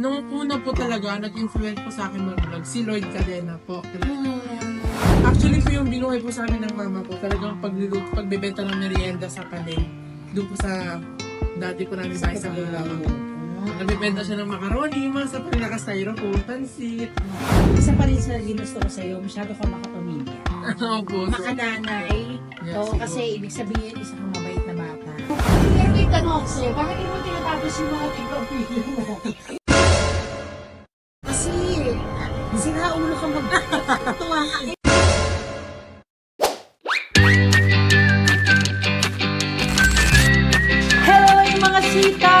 Nung una po talaga, nag-influence po sa akin mag-vlog, si Lloyd Cadena po. Actually po yung binuhay po sa amin ng mama ko, talagang pagbebenta ng merienda sa paleng. Doon po sa dati po namin bahay sa Bulao. Nagbebenta siya ng macaroni, mga sa pinaka-styrofoam, pansit. Isa pa rin sa ginusto ko sa'yo, masyado ka makapamilya. Opo. Makananay. Yes, Oo, siguro. kasi ibig sabihin, isa kang mabait na bata. Pero may tanong ako sa'yo, bakit hindi mo tinatapos yung mga TikTok-video mo? Kasi, sira ulo ka magtuwa ka. Hello yung mga sita!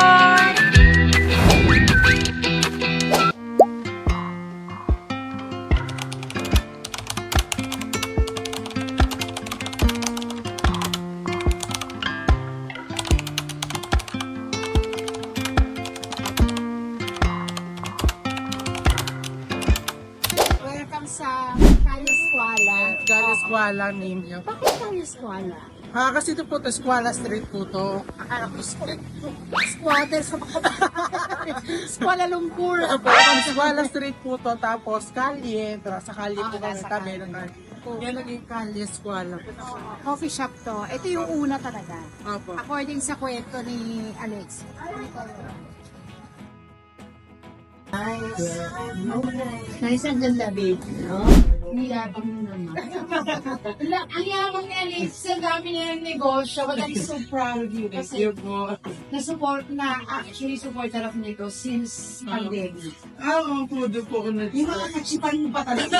Welcome sa Kaliskwala. Kaliskwala name niya. Bakit Kaliskwala? Kasi ito po, Eskwala Street po to. Akala ko squatter sa Kuala Lumpur. Opo, Eskwala Street po to, tapos kalye, sa kalye po kami nasa kami. kalye. Yan naging kalye, Eskwala. Coffee shop to. Ito yung una talaga. Opo. According sa kwento ni Alex. Nice ang ganda, babe. No? Niyabang mo naman. Ang yabang ni Alex, ang dami niya ng negosyo, but I'm so proud of you Thank kasi you po. na-support na, actually supporter of Nico since pandemic. Opo, doon po ako Yung mga kachipan mo pa talaga.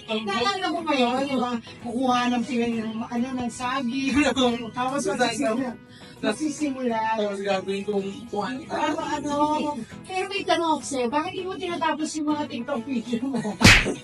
Naalala ko pa yun, yung mga kukuha ng ng sabi. Tapos nasisimula. Tapos gagawin kong kuhan. Pero may tanong ako sa'yo, bakit hindi mo tinatapos yung mga TikTok video mo?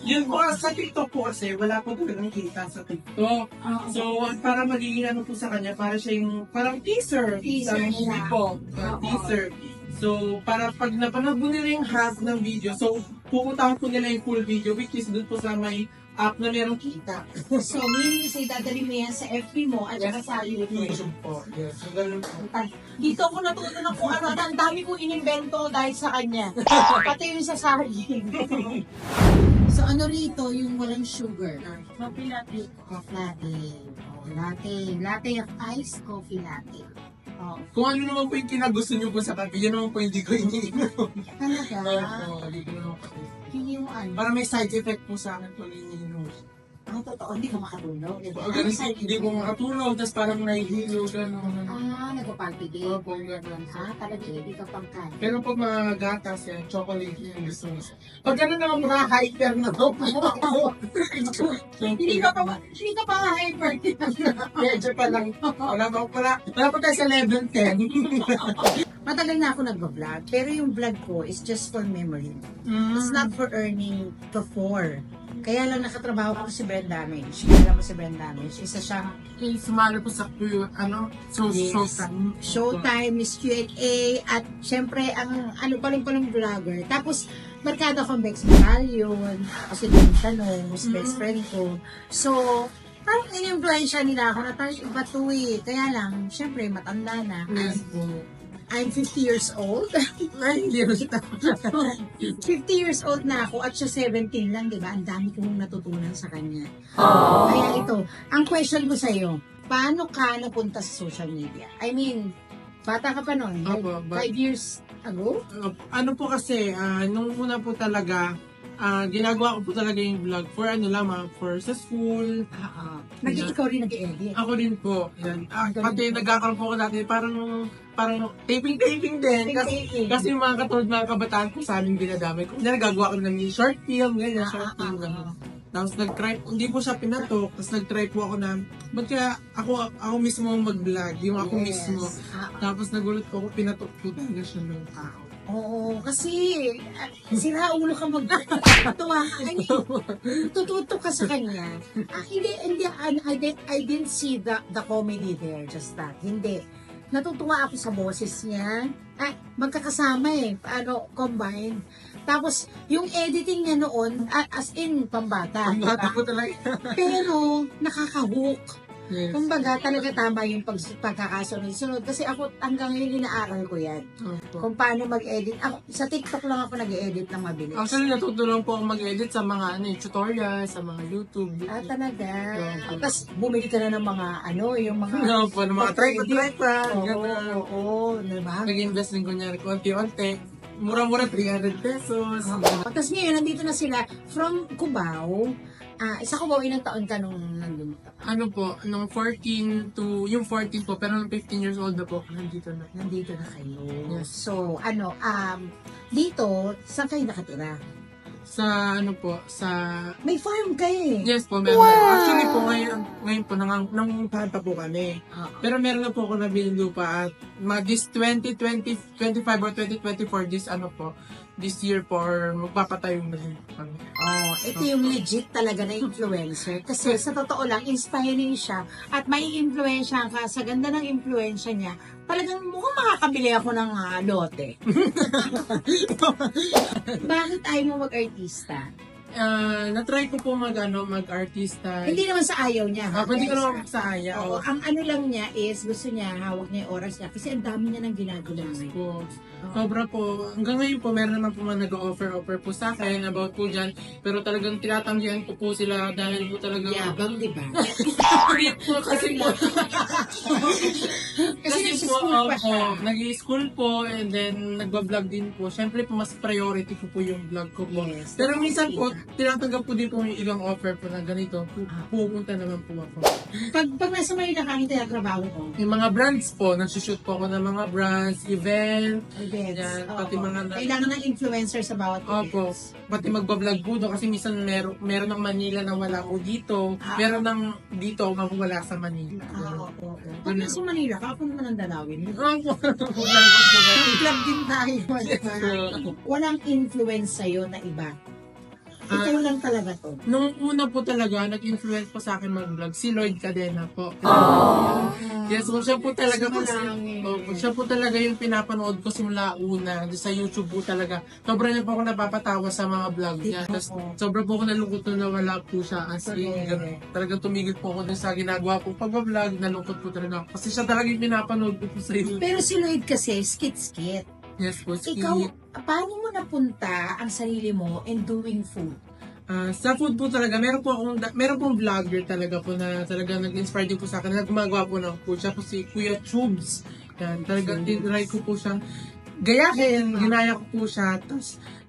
Yun po, sa TikTok po kasi, wala po talagang kita sa TikTok. So, para magiging ano po sa kanya, para siya yung parang teaser. Teaser Sa movie siya. po. Teaser. So, para pag napanood mo nila yung half ng video, so, pupuntahan po nila yung full video, which is dun po sa may app na merong kita. So, meaning say, dadali mo yan sa FB mo at saka sa YouTube. YouTube po. Yes, so ganun po. Dito ako natutunan kung ano, ang dami kong inimbento dahil sa kanya. Pati yung sa saging. So ano rito yung walang sugar? Coffee latte. Coffee latte. Oh, latte. Latte of ice, coffee latte. Oh, Kung ano naman po yung kinagusto nyo po sa kape, yun naman po hindi ko iniinom. talaga? Opo, hindi ko naman po. Yun yung ano? Para may side effect po sa akin pag iniinom. Ang totoo, hindi ka makatulog. Ganun, hindi ko makatulog, tapos parang nahihilo, gano'n. Nagpapalpitate. Opo, gano'n. Talaga hindi ka pangkan. Pero pag mga gatas yan, chocolate yung gusto mo. Pag gano'n naman mga hyper na to, Hindi ka pa hyper. medyo pa lang. Wala pa tayo sa level 10. Matagal na ako nag-vlog, pero yung vlog ko is just for memory. It's not for earning before. Kaya lang nakatrabaho ko si Brenda Damage. Kaya mo si Brenda Damage. Isa siyang Sumali po sa showtime. Showtime, Miss Q&A, at syempre ang palang vlogger. Tapos, barkada akong Bex Battalion, kasi yung tanong, mas best friend ko. So, parang in-influensya nila ako na parang iba to eh. Kaya lang, syempre, matanda na. Yes po. I'm 50 years old. Ay, hindi rin 50 years old na ako at siya 17 lang, di ba? Ang dami kong natutunan sa kanya. Kaya ito, ang question ko sa'yo, paano ka napunta sa social media? I mean, bata ka pa noon, Opo, 5 years ago? Ano po kasi, nung una po talaga, ginagawa ko po talaga yung vlog for for sa school. Ikaw rin nag-edit. Ako din po. Yan. Pati nagkakaroon po ko dati, parang taping din. Kasi yung mga katulad mga kabataan ko sa aming dinadamay ko. Nagagawa ko ng short film, ganyan, short film. Tapos nag-try, hindi po siya pinatok, tapos nag-try po ako na, ba't kaya ako mismo ang mag-vlog, yung ako mismo. Tapos nagulat po ako, pinatok po talaga siya ng tao. Oo, kasi sira ulo ka magtuwa ka. I mean, tututo ka sa kanya. I didn't see the comedy there, just that. Hindi. Natutuwa ako sa boses niya. Magkakasama eh. Combined. Tapos, yung editing niya noon, as in, pambata. Ang bata ko talaga. Pero, nakaka-hook. Yes. Kumbaga, talaga tama yung pagkakasunod-sunod. Kasi ako, hanggang ngayon, inaaral ko yan. Opo. Kung paano mag-edit. Ako, sa TikTok lang ako nag-edit ng mabilis. Actually, natutulong po ako mag-edit sa mga tutorial, sa mga YouTube. Talaga. Opo. Tapos, bumili ka na ng mga, yung mga... Opo, ng mga tripod. Oo, diba? Nag-invest din ko niya konti-unti. Mura-mura, 300 pesos. Tapos ngayon, nandito na sila from Cubao. Sa Cubao, ilang taon ka nung nandun? Ano po, nung 14 to, yung 14 po, pero nung 15 years old na po, nandito na. Nandito na kayo. Yes. So, dito, saan kayo nakatira? Sa, sa, May farm kayo eh. yes po, meron. Actually po, ngayon po, nangungupahan pa po kami. Pero meron na po ako nabili lupa at this 2025 or 2024, this year po, or magpapatayo na rin kami. Ito yung legit talaga na influencer. Kasi sa totoo lang, inspiring siya. At may influensya ka. Sa ganda ng influensya niya, talagang mukhang makakabili ako ng lote. Bakit ayaw mo mag-artista? Na-try ko po mag-artista. Hindi naman sa ayaw niya. Hindi ko naman sa ayaw. Oo, ang ano lang niya is, gusto niya, hawak niya yung oras niya. Kasi ang dami niya nang ginagawa. Po. Sobra po. Hanggang ngayon po, meron naman po mga nag-offer po sa akin about po dyan. Pero talagang tinatanggihan ko po sila dahil po talagang... Yabang, di ba? Kasi po, Kasi po, nag-school pa siya. nag-school po and then nagbablog din po. Siyempre po, mas priority ko po yung vlog ko po. Yes. Pero minsan po, tinatanggap po din po yung ibang offer po na ganito. Pupunta naman po ako. Pag nasa Manila ka, hindi trabaho ko. Yung mga brands po, nagsushoot po ako ng mga brands, event, yan, pati mga... Kailangan ng influencer sa bawat Opo, pati magbablog po doon kasi minsan meron ng Manila na wala ko dito, meron ng dito na wala sa Manila. Oo. Pag nasa Manila ka, ako naman ang dalawin. Opo, Club din tayo. Walang influence sa'yo na iba. Ikaw lang talaga to. Nung una po talaga, nag-influence po sa akin mag-vlog, si Lloyd Cadena po. Yes, so siya po talaga siya po talaga yung pinapanood ko simula una sa YouTube po talaga. Sobra niya po ako napapatawa sa mga vlog niya. Tapos sobra po ako nalungkot na wala po siya as in. Talagang tumigil po ako dun sa ginagawa po pag-vlog, nalungkot po talaga ako. Kasi siya talaga yung pinapanood ko po sa YouTube. Pero si Lloyd kasi, skit-skit. Yes po, Ikaw, paano mo napunta ang sarili mo in doing food? Sa food po talaga, meron pong vlogger talaga po na talaga nag-inspire din po sa akin na gumagawa po ng food. Siya po si Kuya Chubs. Yan, talagang tinry ko po siyang gayahin, ginaya ko po siya.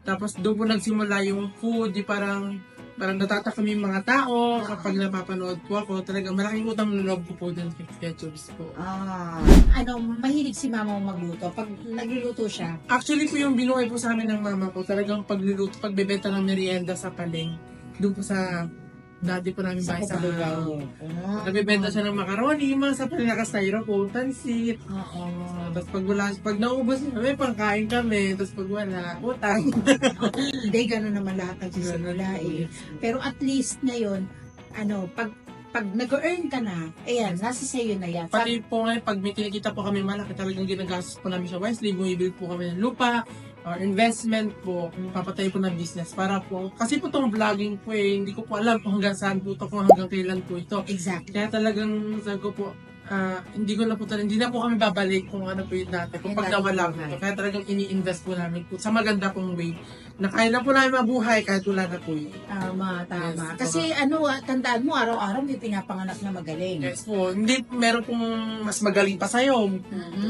Tapos doon po nagsimula yung food, parang natatakam yung mga tao kapag napapanood po ako. Talagang malaking utang loob ko po dun kay Kuya Chubs po. Mahilig si mama mo magluto. Pag nagluluto siya, Actually po yung binuhay po sa amin ng mama ko, talagang pagbebenta ng merienda sa Paleng. Doon po sa dati po namin bahay sa Cubao. Nagbebenta siya ng macaroni, yung mga sa Paleng naka-styrofoam, pansit. Tapos pag naubos kami, pangkain kami. Tapos pag wala, utang. hindi gano'n naman lahat nagsisimula eh. Pero at least ngayon, pag nag-earn ka na, ayan, nasa sa'yo na yan. Pati po ngayon, pag may kinikita po kami malaki, talagang ginagastos po namin siya wisely. Bumibili po kami ng lupa, or investment po, papatay po ng business para po, kasi po itong vlogging po hindi ko po alam kung hanggang saan po ito, kung hanggang kailan po ito. Exactly. Kaya talagang sabi ko po, hindi na po kami babalik kung ano po yung dati, kung pag nawala po ito. Kaya talagang ini-invest po namin po sa maganda pong way na kaya na po namin mabuhay kahit wala na po yun. Tama. Yes, Kasi tandaan mo, araw-araw may pinapanganak na magaling. Yes po, hindi, meron pong mas magaling pa sa'yo.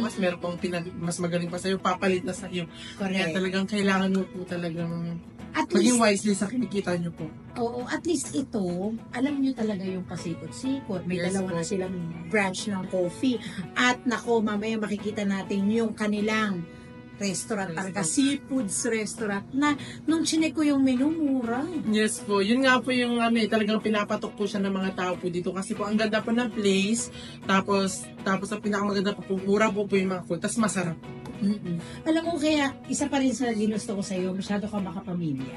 Mas meron pong mas magaling pa sa'yo, papalit na sa'yo. Kaya Correct. talagang kailangan mo po talagang At maging least, wisely sa kinikita nyo po. oo, at least ito, alam nyo talaga yung pasikot-sikot. May Yes, dalawa po. na silang branch ng coffee. At nako, mamaya makikita natin yung kanilang restaurant, talaga seafoods restaurant na nung chinek ko yung menu, mura. Yes po, yun nga po yung talagang pinapatok po siya ng mga tao po dito kasi po ang ganda po ng place, tapos ang pinakamaganda po, mura po yung mga food, tapos masarap. Alam mo, kaya isa pa rin sa ginusto ko sa'yo, masyado ka makapamilya.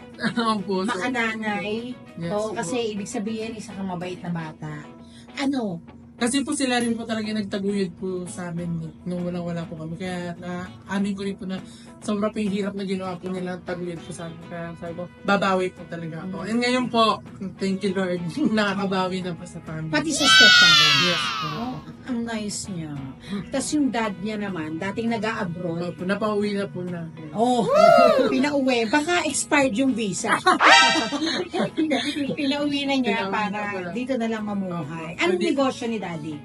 Opo, so, Makananay. yes Oo, po. kasi ibig sabihin, isa kang mabait na bata. Kasi po sila rin po talaga nagtaguyod po sa amin nung walang-wala po kami. Kaya amin ko rin po na sobrang po yung hirap na ginawa po nila taguyod po sa amin. Kaya sabi ko, babawi po talaga ako. And ngayon po, thank you Lord, nakakabawi na po sa family. Pati sa stepfather. Yes po. Oh, ang nice niya. Tapos yung dad niya naman, dating nag-a-abroad. Opo, napauwi na po na. Oh, pinauwi. Baka expired yung visa. Pinauwi na niya para dito na lang mamuhay. Anong negosyo ni daddy?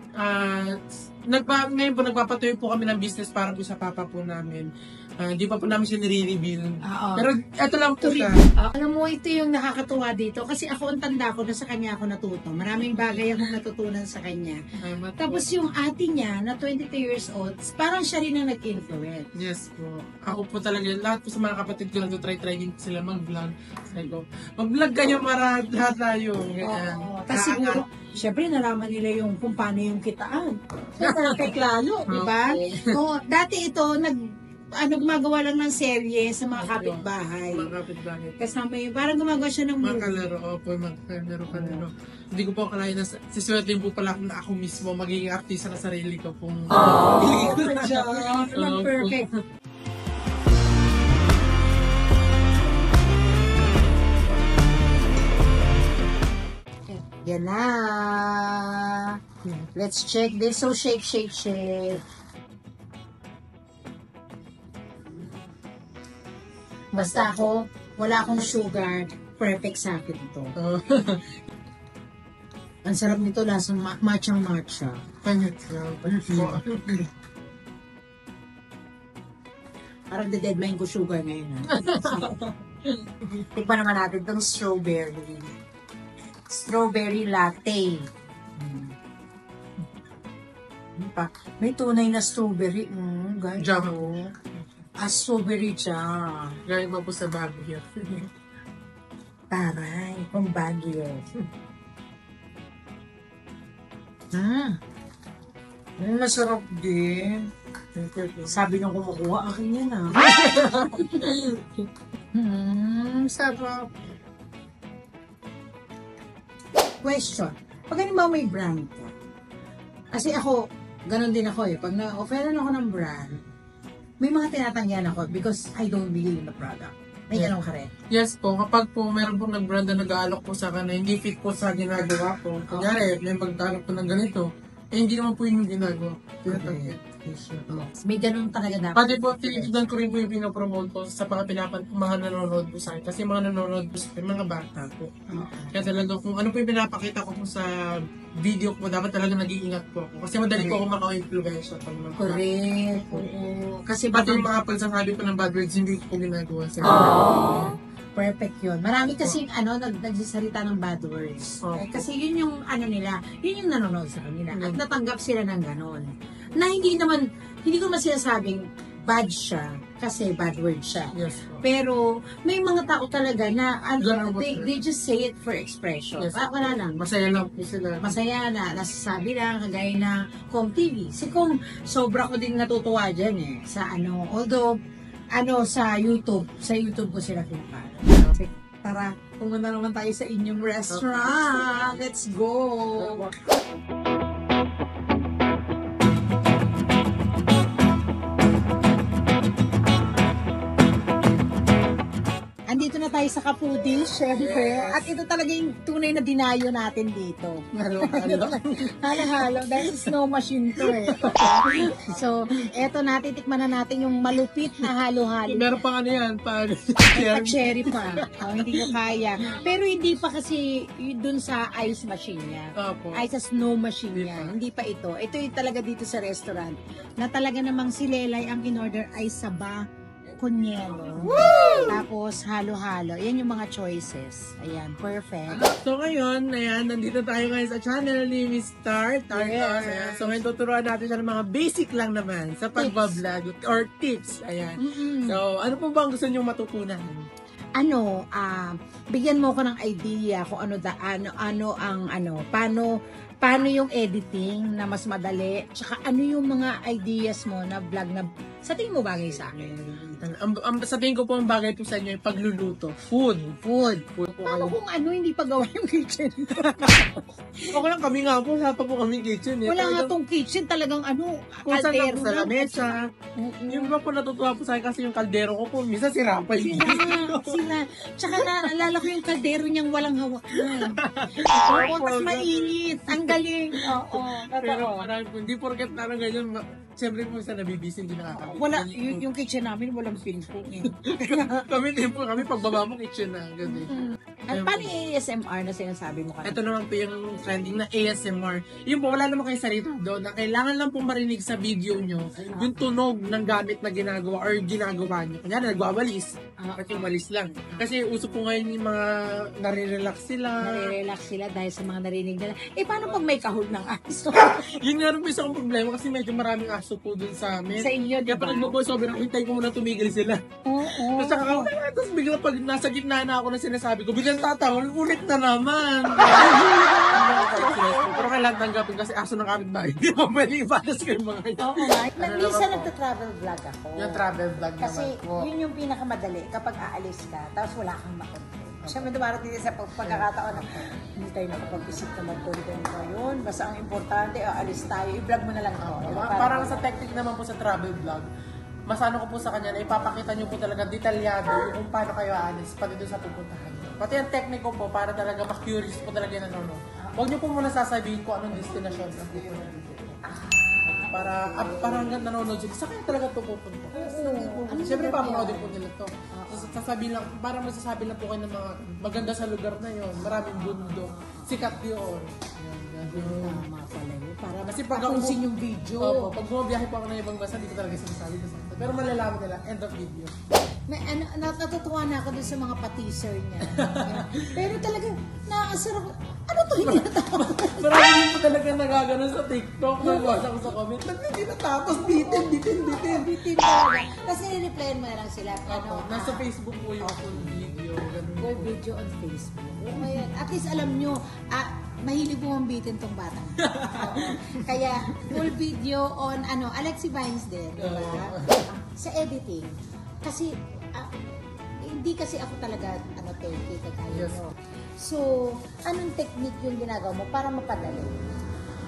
Ngayon po nagpapatuloy po kami ng business para po sa papa po namin. Hindi pa po namin siya nire-reveal. Oo. Pero ito lang po siya. Alam mo, ito yung nakakatuwa dito. Kasi ako, ang tanda ko na sa kanya ako natuto. Maraming bagay akong natutunan sa kanya. Tapos yung ate niya, na 22 years old, parang siya rin ang nag-influence. Yes po. Ako po talaga, lahat po sa mga kapatid ko lang try din sila mag-vlog. Sabi ko, mag-vlog kayo para lahat tayo. Ganyan. Tapos siguro, syempre nalaman nila yung kung paano yung kitaan. So, perfect lalo, di ba? Oo, dati ito, gumagawa lang ng serye sa mga kapitbahay. Mga kapitbahay. Kasama yung, parang gumagawa siya ng Mga movie. kalaro, opo, mga kalaro. Hindi ko po akalain na siswertin po pala na ako mismo magiging artista na sarili ko pong... Good job. Perfect. Yan na. Let's check this. So, shake. Basta ako, wala akong sugar, perfect sa akin ito. Ang sarap nito, lasang matcha. Panyat. Parang deadline ko sugar ngayon. Tignan naman natin itong strawberry. Strawberry latte. May tunay na strawberry. Guys. Jam. Strawberry jam. Gaya pa po sa Baguio. Taray, pang Baguio. Masarap din. Sabi nung kumukuha, akin yan sarap. Question. Pag ba may brand ka? Kasi ako, ganun din ako eh. Pag na-offeran ako ng brand, may mga tinatanggihan ako because I don't believe in the product. May ganun ka rin. Yes po, kapag po meron po nag-brand na nag-aalok po sa akin na hindi fit po sa ginagawa ko, kunyari, may pag-aalok po ng ganito, hindi naman po yun yung ginagawa. May ganun talaga dapat. Pati po, tinitignan ko rin po yung pinopromote ko sa mga nanonood po sa akin. Kasi mga nanonood po sa akin, mga bata po. Kaya talaga kung ano po yung pinapakita ko po sa video ko, dapat talaga nag-iingat po ako. Kasi madali po ako maka-influence. Correct. Oo. Kasi Pati yung mga pagsasabi po ng bad words, hindi ko po ginagawa sa perfect yun. Marami kasi nagsasalita ng bad words. Kasi yun yung yun yung nanonood sa kanila. At natanggap sila ng ganon. Na hindi ko naman sinasabing bad siya kasi bad word siya. Yes po. Pero may mga tao talaga na they just say it for expression. Yes. Wala lang. Masaya lang po sila. Masaya na, nasasabi lang, kagaya na Kong TV. Si Kong, sobra ko din natutuwa dyan eh. Although, sa YouTube ko sila pinapala. Tara, pumunta naman tayo sa inyong restaurant. Let's go! Andito na tayo sa Kapudi, syempre. At ito talaga yung tunay na dinayo natin dito. Halo-halo. Dahil snow machine to eh. So, eto natitikman na natin yung malupit na halo-halo. Meron pang yan, Cherry pa. Hindi ko kaya. Pero hindi pa kasi dun sa ice machine niya. Ay sa snow machine niya. Hindi pa ito. Ito yung talaga dito sa restaurant. Na talaga namang si Lelay ang in-order ay saba kunyelo. Tapos halo-halo. Yan yung mga choices. Ayan, perfect. So ngayon, nandito tayo ngayon sa channel ni Mr. Tartos. Ayan. So ngayon tuturuan natin siya ng mga basic lang naman sa pagbablog or tips. Ayan. So ano po ba ang gusto niyong matutunan? Bigyan mo ko ng idea kung paano yung editing na mas madali, tsaka ano yung mga ideas mo na vlog na sa tingin mo bagay sa akin. Sabihin ko po ang bagay po sa inyo, yung pagluluto. Food. Food po Paano kayo. kung ano, hindi pa gawa yung kitchen? Okay lang kami nga po, wala pa po kami kitchen eh. Wala nga Talagang tong kitchen, talagang ano, kung saan lang kaldero po sa lang. lamesa. Yung iba po natutuwa po sa akin kasi yung kaldero ko po, minsan sira pa yun. Sila. Tsaka naalala ko yung kaldero niyang walang hawak na. Oo, tas mainit. Ang galing. Oo, Pero totoo. marami po, hindi porket parang ganyan, siyempre po sa nabibisin, hindi nakakabit. Wala, yung kitchen namin, walang pinpong eh. Kami din po, kami pagbaba mo kitchen na, ganun. At paano yung ASMR na sinasabi mo kanina? Ito naman po yung trending na ASMR. Yung po, wala naman kayo salita doon na kailangan lang pong marinig sa video nyo yung tunog ng gamit na ginagawa or ginagawa nyo. Kanya nagwawalis. At yung walis lang. Kasi uso po ngayon yung mga nare-relax sila. Nare-relax sila dahil sa mga narinig nila. Eh, paano pag may kahol ng aso? Yun nga rin po isang problema kasi medyo maraming aso po dun sa amin. Sa inyo, Kaya diba? pag nagbo-voice over, hintay ko muna tumigil sila. Oo. Tapos bigla pag nasa gitna na ako na sinasabi ko, biglang tatawa, ulit na naman. Pero kailangan tanggapin kasi aso ng kapitbahay. Hindi mo pwede ipatas ko yung mga yan. Oo nga. Ano Minsan naman po? nagta-travel vlog ako. Yung travel vlog Kasi naman po. yun yung pinakamadali kapag aalis ka, tapos wala kang makontrol. Siyempre dumarating din sa pagkakataon na hindi tayo nakapag-isip na mag-content ngayon. Basta ang importante, aalis tayo, i-vlog mo na lang ito. Parang sa technique naman po sa travel vlog, mas ano ko po sa kanya na ipapakita nyo po talaga detalyado yung kung paano kayo aalis pati doon sa pupuntahan nyo. Pati ang technique ko po para talaga mas curious po talaga yung nanonood. Huwag nyo po muna sasabihin kung anong destination na pupuntahan nyo. Para hanggang nanonood sila, saan kayo talaga ito pupunta? Siyempre papanoodin po nila ito. Sasabihin lang, para masasabi lang po kayo ng mga maganda sa lugar na yon, maraming bundok, sikat yun. Tama pala yun. Para Kasi pag ako tapusin yung video. Opo, pag bumabiyahe po ako ng ibang bansa, hindi ko talaga sinasabi ko sa kanila. Pero malalaman nila, end of video. Natutuwa na ako dun sa mga pa-teaser niya. Pero talaga, nakakasar ako. Ano to hindi natapos? Marami din po talaga nagaganon sa TikTok. Nabasa ko sa comment, ba't hindi natapos? Bitin. Bitin talaga. Kasi nireplyan mo na lang sila. Ano, Nasa Facebook po yung full video. Ganun full po. video on Facebook. Ngayon, at least alam nyo, mahilig po bitin tong bata. Kaya, full video on, Alexi Vines din. Diba? Sa editing. Kasi, hindi kasi ako talaga, techie, kagaya Yes. mo. So, anong technique yung ginagawa mo para mapadali?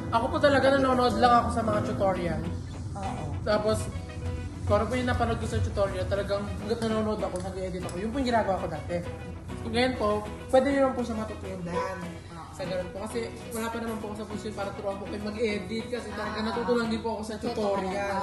Ako po talaga nanonood lang ako sa mga tutorial. Oo. Tapos, kung ano po yung napanood ko sa tutorial, talagang hanggat nanonood ako, nag-edit ako. Yun po yung ginagawa ko dati. Ngayon po, pwede nyo naman po siya matutunan. Sa ganun po. Kasi wala pa naman po ako sa posisyon para turuan po kayo mag-edit. Kasi talaga natutunan din po ako sa tutorial.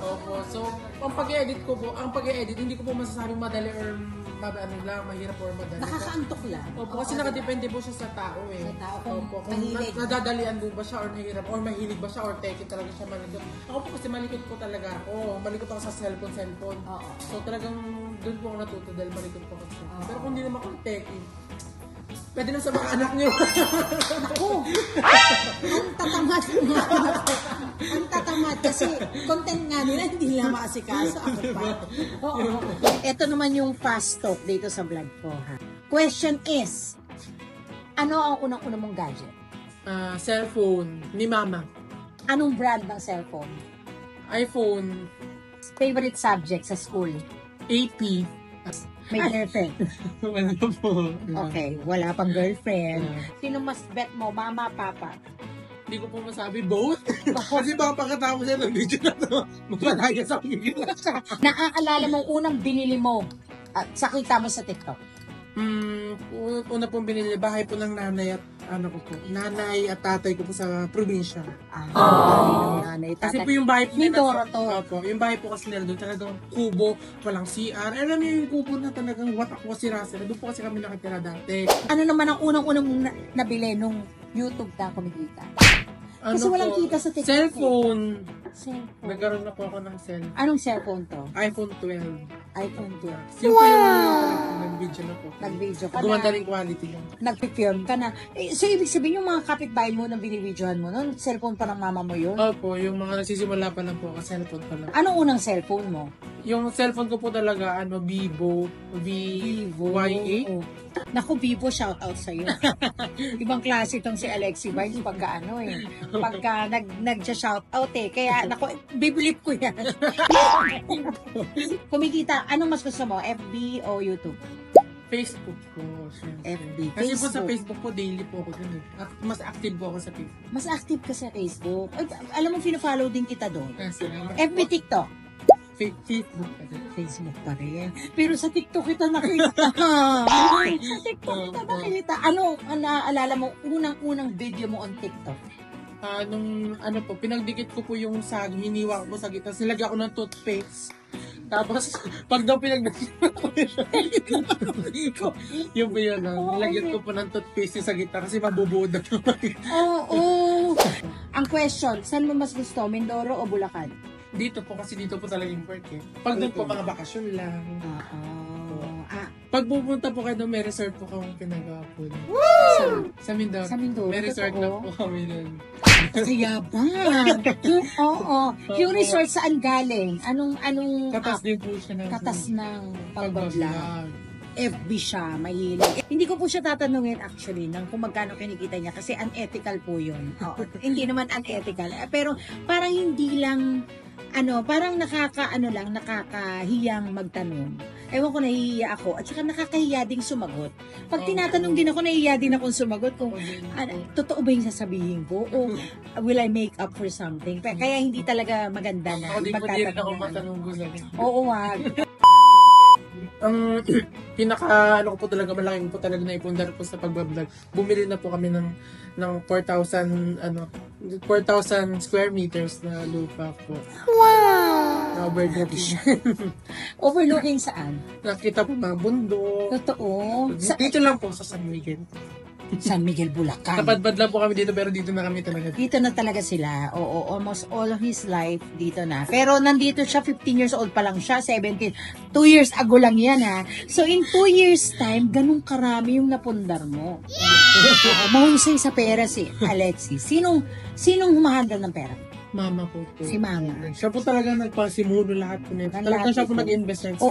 Opo. So, ang pag-edit ko po, hindi ko po masasabing madali or mahirap or madali. Nakakaantok lang. Opo, kasi nakadepende po siya sa tao eh. Sa tao, kung Opo, kung mahilig. nadadalian mo ba siya or nahihirap or mahilig ba siya or teki talaga siya malikot. Ako po kasi malikot po talaga ako. Malikot ako sa cellphone. Oo. So talagang doon po ako natuto dahil malikot po ako sa cellphone. Pero kung hindi naman ako teki, pwede na sa mga anak niyo. Ako! Ang tatamad mga anak ko. Ang tatamad kasi content nga nila hindi nila maasikaso. Ako pa. Oo. Ito naman yung fast talk dito sa vlog ko. Ha? Question is, ano ang unang-unang mong gadget? Cellphone ni mama. Anong brand ng cellphone? iPhone Favorite subject sa school? AP. May girlfriend? Wala po. Okay, wala pang girlfriend. Sino mas bet mo, mama, papa? Hindi ko po masabi both. Kasi baka pagkatapos yan ng video na to, mapalaya sa pagiging Naaalala mong unang binili mo at sakita mo sa TikTok? Una pong binili, bahay po ng nanay at nanay at tatay ko po sa probinsya. Nanay, Kasi tatay. po yung bahay po Ni nila- Dora to. Opo, yung bahay po kasi nila doon talagang kubo, walang CR. Alam niyo yung kubo na talagang watak ko si Russell. Doon po kasi kami nakatira dati. Ano naman ang unang-unang mong nabili nung YouTube ka kumikita? Kasi walang kita sa TikTok. Cellphone. Cellphone. Nagkaroon na po ako ng cellphone. Anong cellphone to? iPhone 12. iPhone 12. Yung po yung video na po. Nag-video ka Gumanda na. rin quality lang. Nag-film ka na. So, ibig sabihin, yung mga kapitbahay mo na binibidyohan mo noon, cellphone pa ng mama mo yun? Opo, yung mga nagsisimula pa lang po, cellphone pa lang. Anong unang cellphone mo? Yung cellphone ko po talaga, Vivo, VYA. Oh. Naku, Vivo, shout out sa'yo. Ibang klase itong si Alexi Vibes pagka pagka nag-shout out Kaya, naku, bibilip ko yan. Kumikita, anong mas gusto mo? FB o YouTube? Facebook po, syempre. FB, Kasi po sa Facebook. Facebook po, daily po ako dun. Mas active po ako sa Facebook. Mas active ka sa Facebook. Ay, alam mo, fina-follow din kita doon. Salamat FB, po. TikTok. Facebook. Facebook pa rin. Pero sa TikTok kita nakita. Sa TikTok kita nakita. Ano, naalala mo, unang-unang video mo on TikTok? Nung pinagdikit ko po yung saging, hiniwa ko po sa gitna, silagyan ko ng toothpaste. Tapos, pag daw pinagdikit ko, yun po yun, nilagyan ko po ng toothpaste sa gitna kasi mabubuo daw. Oo. Ang question, saan mo mas gusto, Mindoro o Bulacan? Dito po, kasi dito po talaga yung work Pag doon po, mga bakasyon lang. Pag pupunta po kayo doon, may resort po kami pinagawa po. Sa Mindoro. Sa Mindoro, May resort totoo? na po kami doon. Sayabang. Oo. Yung resort saan galing? Anong Katas din po siya ng katas ng pagbablog? pagbablog. FB siya, mahilig. Hindi ko po siya tatanungin actually ng kung magkano kinikita niya kasi unethical po yun. Oo. Hindi naman unethical. Pero parang hindi lang, parang nakakahiyang magtanong. Ewan ko, nahihiya ako. At saka nakakahiya ding sumagot. Pag tinatanong din ako, nahihiya din akong sumagot kung totoo ba yung sasabihin ko o will I make up for something. Kaya hindi talaga maganda na Ako din po din ako ipagtatanong. matanong ko sa Oo, wag. Ang ko po talaga, malaking po talaga na ipundar po sa pagbablog. Bumili na po kami ng 4,000 square meters na lupa po. Wow! Overlooking. Overlooking saan? Nakita po mga bundok. Totoo. Dito lang po sa San Miguel. San Miguel, Bulacan. Kapadpad lang po kami dito, pero dito na kami talaga. Dito na talaga sila. Oo, almost all of his life dito na. Pero nandito siya, 15 years old pa lang siya, 17. 2 years ago lang yan ha. So in 2 years time, ganun karami yung napundar mo. Mahusay sa pera si Alexis. Sinong humahandle ng pera? Mama po po. Si Mama. Siya po talaga nagpasimulo lahat po nito. Talagang siya po nag-invest. Oo.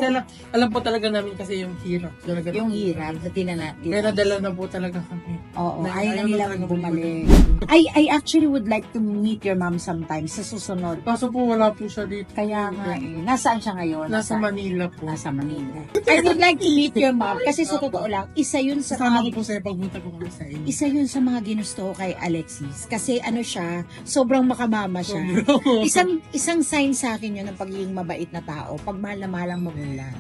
Alam po talaga namin kasi yung hirap. Talaga Yung hirap sa Kaya nadala na po talaga kami. Oo, ayaw na Ayaw na nilang talaga bumalik. I actually would like to meet your mom sometime sa susunod. Kaso po wala po siya dito. Kaya nga nasaan siya ngayon? Nasa Manila po. Nasa Manila. I would like to meet your mom kasi sa totoo lang, isa yun sa Kasama ko po sa pagpunta po kami sa inyo. isa yun sa mga ginusto ko kay Alexis. Kasi siya, sobrang makamama siya. Isang sign sa akin yun ng pagiging mabait na tao. Pag mahal na mahal ang magulang.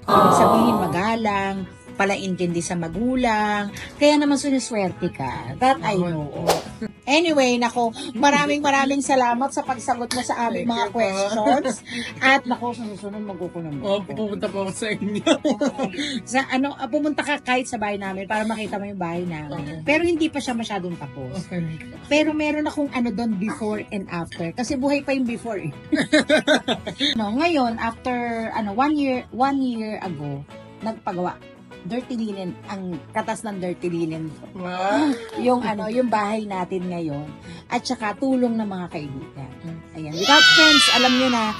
Sabihin magalang, palaintindi sa magulang. Kaya naman sinuswerte ka. That I know. Anyway, nako, maraming salamat sa pagsagot mo sa aming mga questions. At nako, sa susunod magkukunan mo. Pupunta po ako sa inyo. Sa pumunta ka kahit sa bahay namin para makita mo yung bahay namin. Pero hindi pa siya masyadong tapos. Okay. Pero meron akong doon before and after. Kasi buhay pa yung before eh. Ngayon, after 1 year ago, nagpagawa. Dirty Linen, ang katas ng Dirty Linen. Wow. Yung bahay natin ngayon. At saka tulong ng mga kaibigan. Ayan. Without friends, alam nyo na,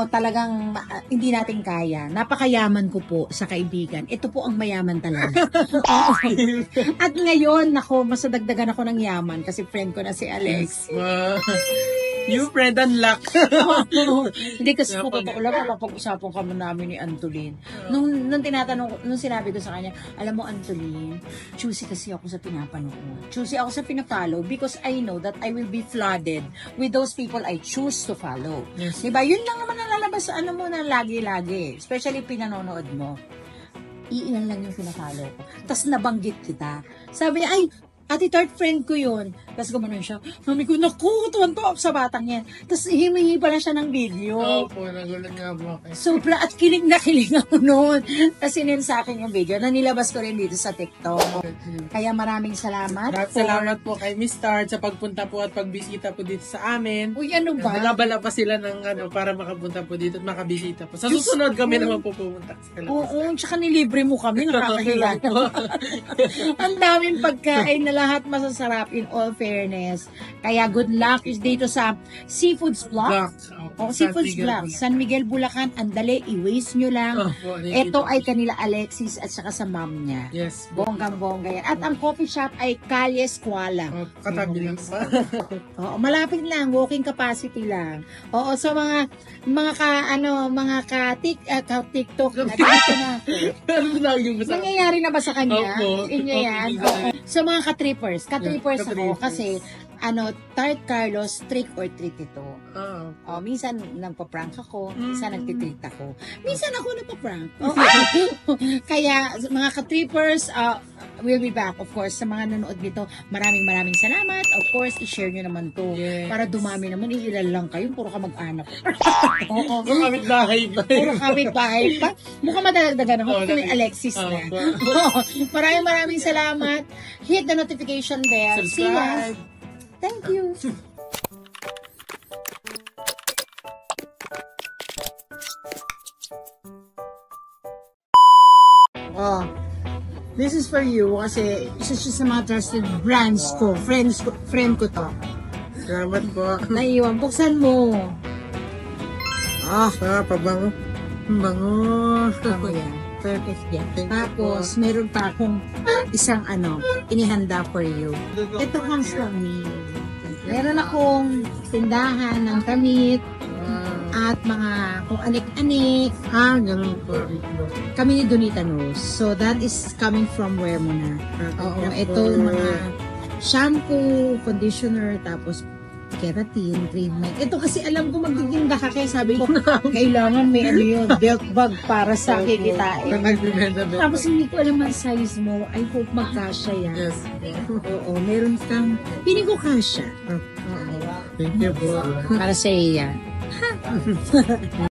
talagang hindi natin kaya. Napakayaman ko po sa kaibigan. Ito po ang mayaman talaga. At ngayon, mas nadagdagan ako ng yaman kasi friend ko na si Alex. Wow. You friend unlock. Hindi kasi po totoo lang, napag-usapan kami namin ni Antolin. Nung sinabi ko sa kanya, alam mo Antolin, choosy kasi ako sa pinapanood. Choosy ako sa pinafollow because I know that I will be flooded with those people I choose to follow. Yes. Diba? Yun lang naman nalalabas sa mo na lagi-lagi. Especially pinanonood mo. Iilan lang yung pinafollow ko. Tapos nabanggit kita. Sabi niya, ay, Ate Tart, friend ko yun. Tapos gumanon siya. Mami ko, naku, tuwan-tuwa ako sa batang yan. Tapos himingi pa na siya ng video. Opo, nagulat nga po ako. Sobra at kilig na kilig ako noon. Tapos sinend sa akin yung video na nilabas ko rin dito sa TikTok. Kaya maraming salamat. Salamat po kay Miss Tart sa pagpunta po at pagbisita po dito sa amin. Uy, ano ba? Bala-bala pa sila ng para makapunta po dito at makabisita po. Sa susunod kami naman po pumunta sa kanila. Oo, tsaka nilibre mo kami. Nakakahiya. Ang daming pagkain na lahat masasarap in all fairness. Kaya good luck is dito sa Seafoods Block. Seafoods Block. San Miguel, Bulacan. Andali, i-waste nyo lang. Ito ay kanila Alexis at saka sa mom niya. Yes. Bonggang-bongga yan. At ang coffee shop ay Calle Escuela. Katabi lang pa. Oo, malapit lang, walking capacity lang. Oo, so mga TikTok na dito na ako. Ano na yung basta? Nangyayari na ba sa kanya? Opo. Inyo yan? Oo. So mga ka-trippers ako Ka-trippers. kasi Tart Carlos, trick or treat ito. Oo. Oh, minsan nagpa-prank ako, minsan nagtitreat ako. Minsan ako nagpa-prank. Kaya mga ka-trippers, we'll be back. Of course, sa mga nanonood nito, maraming salamat. Of course, i-share nyo naman to. Yes. Para dumami naman, iilan lang kayo, puro ka mag-anak. Oo. Kung kamit bahay pa. Puro kami bahay pa. Mukhang madagdagan ako. Oo, Ito yung Alexis na. Opo. Maraming salamat. Hit the notification bell. See ya. Subscribe. Thank you. Oh, this is for you kasi isa siya sa mga trusted brands ko. Friend ko to. Salamat po. Naiwan. Buksan mo. Pabango. Bango. Tama yan. Perfect yan. Thank you Tapos, meron pa akong isang inihanda for you. Ito comes from me. Meron akong tindahan ng damit at mga kung anik-anik. Ganun po. Kami ni Donita knows. So, that is coming from where mo na. Oo, ito yung mga shampoo, conditioner, tapos keratin, treatment. Ito kasi alam ko magtitinda ka kaya sabi ko, kailangan may yun, belt bag para sa kikitain. Tapos hindi ko alam ang size mo. I hope magkasya yan. Yes. Oo, meron kang, piling ko kasya. Thank you po. Para sa iyo yan.